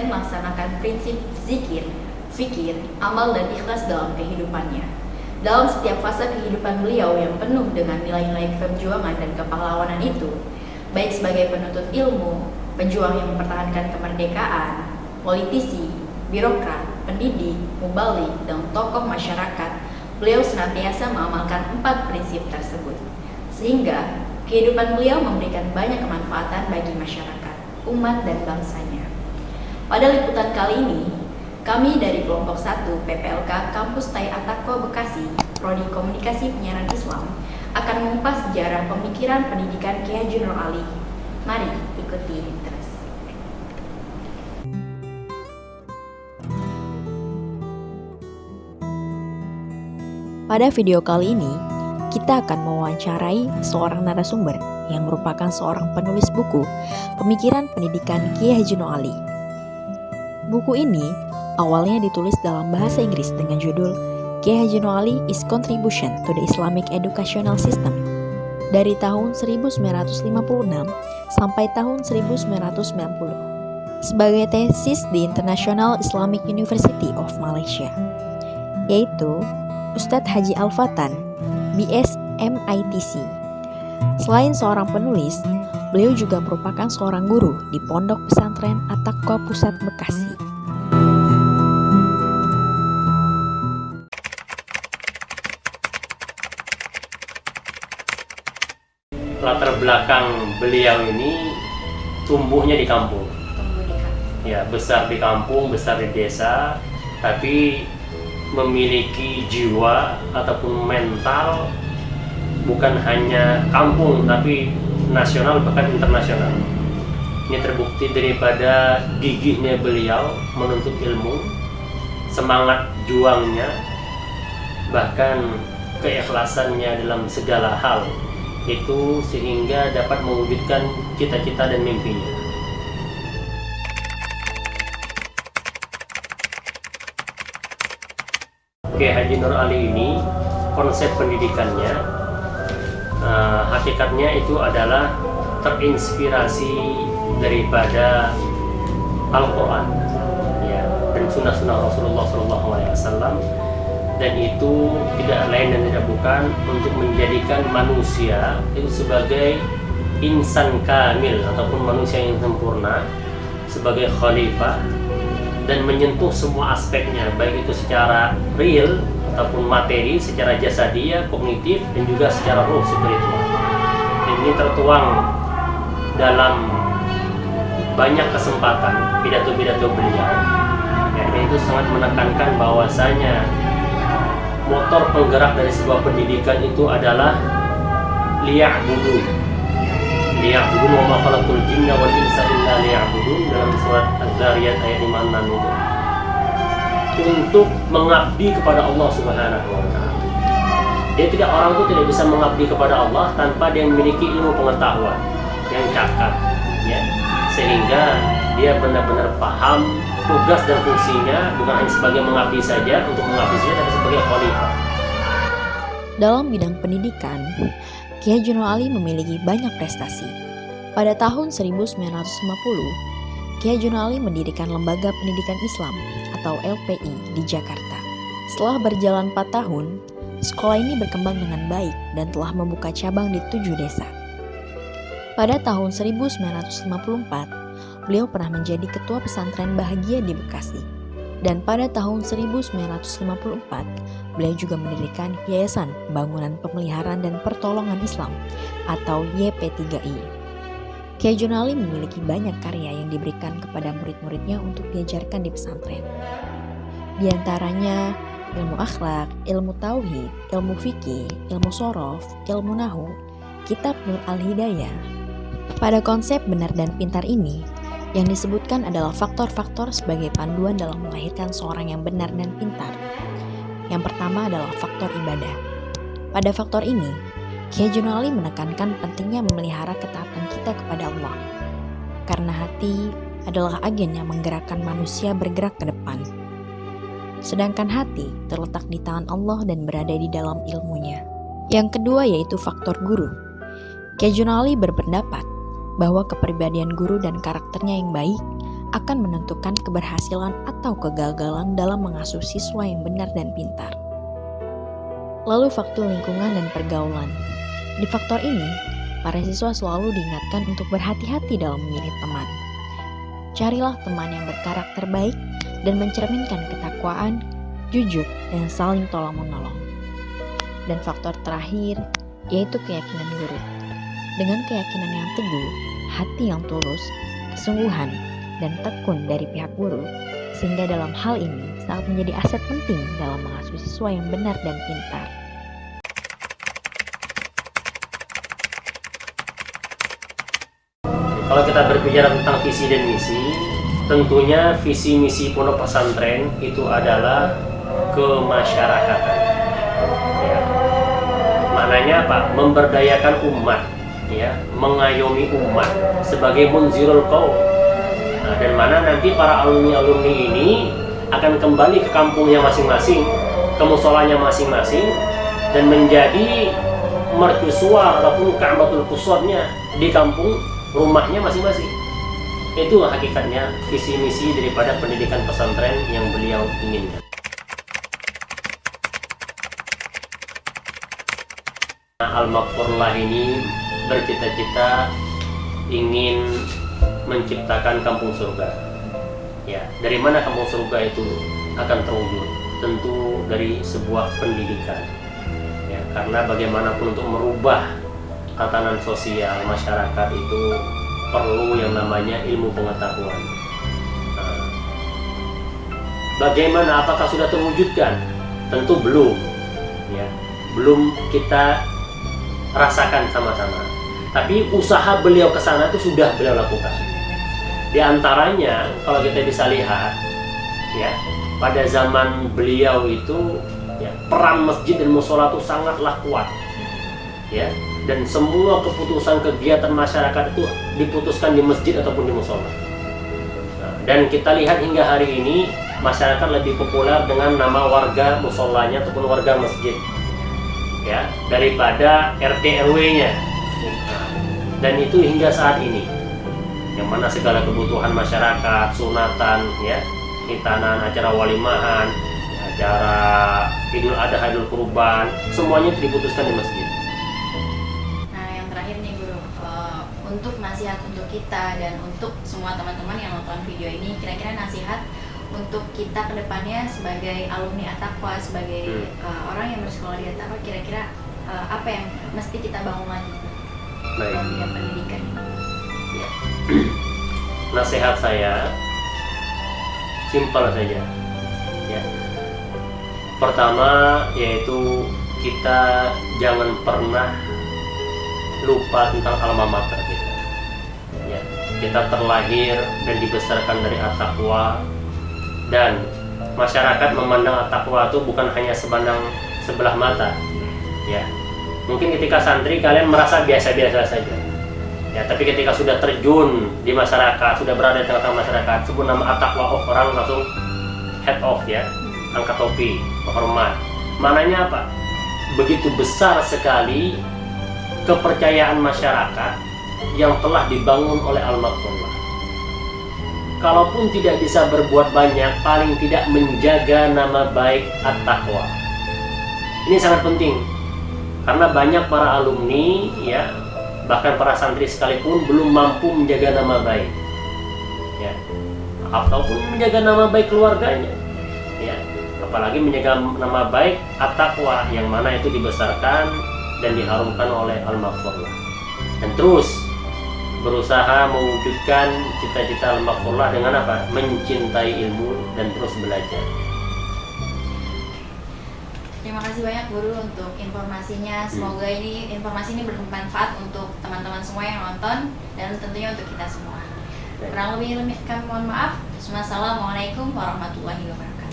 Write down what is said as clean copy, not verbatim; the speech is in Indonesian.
dan melaksanakan prinsip zikir, fikir, amal, dan ikhlas dalam kehidupannya. Dalam setiap fase kehidupan beliau yang penuh dengan nilai-nilai perjuangan dan kepahlawanan itu, baik sebagai penuntut ilmu, pejuang yang mempertahankan kemerdekaan, politisi, birokrat, pendidik, mubalik, dan tokoh masyarakat, beliau senantiasa mengamalkan 4 prinsip tersebut. Sehingga kehidupan beliau memberikan banyak kemanfaatan bagi masyarakat, umat, dan bangsanya. Pada liputan kali ini, kami dari kelompok 1 PPLK Kampus Tai Atako Bekasi, Prodi Komunikasi Penyiaran Islam, akan mengupas sejarah pemikiran pendidikan Kiai Haji Nur Ali. Mari ikuti terus. Pada video kali ini, kita akan mewawancarai seorang narasumber yang merupakan seorang penulis buku Pemikiran Pendidikan Kiai Haji Nur Ali. Buku ini awalnya ditulis dalam bahasa Inggris dengan judul Kiai Haji Nur Ali is Contribution to the Islamic Educational System dari tahun 1956 sampai tahun 1990 sebagai tesis di International Islamic University of Malaysia, yaitu Ustadz Haji Al-Fatan, BS MITC. Selain seorang penulis, beliau juga merupakan seorang guru di Pondok Pesantren At-Taqwa Pusat Bekasi. Latar belakang beliau ini tumbuhnya di kampung. Ya, besar di kampung, besar di desa, tapi memiliki jiwa ataupun mental bukan hanya kampung tapi nasional bahkan internasional. Ini terbukti daripada gigihnya beliau menuntut ilmu, semangat juangnya, bahkan keikhlasannya dalam segala hal itu sehingga dapat mewujudkan cita-cita dan mimpinya. Kiai Haji Nur Ali ini konsep pendidikannya hakikatnya itu adalah terinspirasi daripada Al-Quran, ya, dan sunnah-sunnah Rasulullah SAW, dan itu tidak lain dan tidak bukan untuk menjadikan manusia itu sebagai insan kamil ataupun manusia yang sempurna, sebagai khalifah, dan menyentuh semua aspeknya, baik itu secara real ataupun materi, secara jasadiyah, kognitif, dan juga secara ruh spiritual. Dan ini tertuang dalam banyak kesempatan pidato-pidato beliau, yaitu sangat menekankan bahwasanya motor penggerak dari sebuah pendidikan itu adalah liya'budun wa ma khalaqtul jinna wal insa illa liya'budun, dalam surat Az-Zariyat ayat 56 itu, untuk mengabdi kepada Allah Subhanahu wa taala. Orang itu tidak bisa mengabdi kepada Allah tanpa dia memiliki ilmu pengetahuan yang cakap, ya, sehingga dia benar-benar paham tugas dan fungsinya, bukan hanya sebagai mengabdi saja, untuk mengabdi saja, tapi sebagai khalifah. Dalam bidang pendidikan, Kiai Haji Nur Ali memiliki banyak prestasi. Pada tahun 1950, Kiai Haji Nur Ali mendirikan Lembaga Pendidikan Islam atau LPI di Jakarta. Setelah berjalan 4 tahun, sekolah ini berkembang dengan baik dan telah membuka cabang di 7 desa. Pada tahun 1954, beliau pernah menjadi Ketua Pesantren Bahagia di Bekasi. Dan pada tahun 1954, beliau juga mendirikan Yayasan Bangunan Pemeliharaan dan Pertolongan Islam atau YP3I. Kiai Haji Nur Ali memiliki banyak karya yang diberikan kepada murid-muridnya untuk diajarkan di pesantren. Di antaranya ilmu akhlak, ilmu tauhid, ilmu fikih, ilmu sorof, ilmu nahu, kitab Nur Al-Hidayah. Pada konsep benar dan pintar ini, yang disebutkan adalah faktor-faktor sebagai panduan dalam melahirkan seorang yang benar dan pintar. Yang pertama adalah faktor ibadah. Pada faktor ini, Kiai Haji Nur Ali menekankan pentingnya memelihara ketaatan kita kepada Allah. Karena hati adalah agen yang menggerakkan manusia bergerak ke depan. Sedangkan hati terletak di tangan Allah dan berada di dalam ilmunya. Yang kedua yaitu faktor guru. Kiai Haji Nur Ali berpendapat bahwa kepribadian guru dan karakternya yang baik akan menentukan keberhasilan atau kegagalan dalam mengasuh siswa yang benar dan pintar. Lalu faktor lingkungan dan pergaulan. Di faktor ini, para siswa selalu diingatkan untuk berhati-hati dalam memilih teman. Carilah teman yang berkarakter baik dan mencerminkan ketakwaan, jujur, dan saling tolong-menolong. Dan faktor terakhir, yaitu keyakinan guru. Dengan keyakinan yang teguh, hati yang tulus, kesungguhan, dan tekun dari pihak guru, sehingga dalam hal ini sangat menjadi aset penting dalam mengasuh siswa yang benar dan pintar. Kalau kita berbicara tentang visi dan misi, tentunya visi misi pondok pesantren itu adalah kemasyarakatan. Ya. Maknanya apa? Memberdayakan umat, ya, mengayomi umat sebagai munzirul qaum. Nah, dan mana nanti para alumni ini akan kembali ke kampungnya masing-masing, ke musolanya masing-masing, dan menjadi mercusuar ataupun ka'batul qusodnya di kampung rumahnya masing-masing. Itu hakikatnya visi misi daripada pendidikan pesantren yang beliau inginkan. Al-Maghfurullah ini bercita-cita ingin menciptakan kampung surga. Ya, dari mana kampung surga itu akan terwujud? Tentu dari sebuah pendidikan. Ya, karena bagaimanapun untuk merubah tatanan sosial masyarakat itu perlu yang namanya ilmu pengetahuan. Nah, bagaimana? Apakah sudah terwujudkan? Tentu belum. Ya, belum kita rasakan sama-sama. Tapi usaha beliau ke sana itu sudah beliau lakukan. Di antaranya kalau kita bisa lihat, ya, pada zaman beliau itu, ya, peran masjid dan musola itu sangatlah kuat. Ya, dan semua keputusan kegiatan masyarakat itu diputuskan di masjid ataupun di musola. Nah, dan kita lihat hingga hari ini masyarakat lebih populer dengan nama warga musolanya ataupun warga masjid, ya, daripada RT RW-nya. Nah, dan itu hingga saat ini, yang mana segala kebutuhan masyarakat, sunatan, ya, hitanan, acara walimahan, acara Idul Adha, Idul Kurban, semuanya diputuskan di masjid. Untuk nasihat untuk kita dan untuk semua teman-teman yang nonton video ini, kira-kira nasihat untuk kita kedepannya sebagai alumni At-Taqwa, sebagai orang yang bersekolah di At-Taqwa, kira-kira apa yang mesti kita bangun lagi dalam bidang pendidikan ini? Ya. Nasihat saya simpel saja. Ya. Pertama yaitu kita jangan pernah lupa tentang alma mater kita. Ya, kita terlahir dan dibesarkan dari At-Taqwa, dan masyarakat memandang At-Taqwa itu bukan hanya sebelah mata. Ya, mungkin ketika santri kalian merasa biasa-biasa saja. Ya, tapi ketika sudah terjun di masyarakat, sudah berada di tengah-tengah masyarakat, sebut nama At-Taqwa, orang langsung head off, ya, angkat topi, menghormat. Maknanya apa? Begitu besar sekali kepercayaan masyarakat yang telah dibangun oleh Al-Maghfurullah. Kalaupun tidak bisa berbuat banyak, paling tidak menjaga nama baik At-Taqwa. Ini sangat penting, karena banyak para alumni, ya, bahkan para santri sekalipun belum mampu menjaga nama baik, ya, ataupun menjaga nama baik keluarganya, ya, apalagi menjaga nama baik At-Taqwa yang mana itu dibesarkan dan diharumkan oleh Al-Maghfurullah, dan terus berusaha mewujudkan cita-cita Al-Maghfurullah dengan apa? Mencintai ilmu dan terus belajar. Terima kasih banyak Guru untuk informasinya. Semoga informasi ini bermanfaat untuk teman-teman semua yang nonton dan tentunya untuk kita semua. Kurang lebih kami mohon maaf. Wassalamualaikum warahmatullahi wabarakatuh.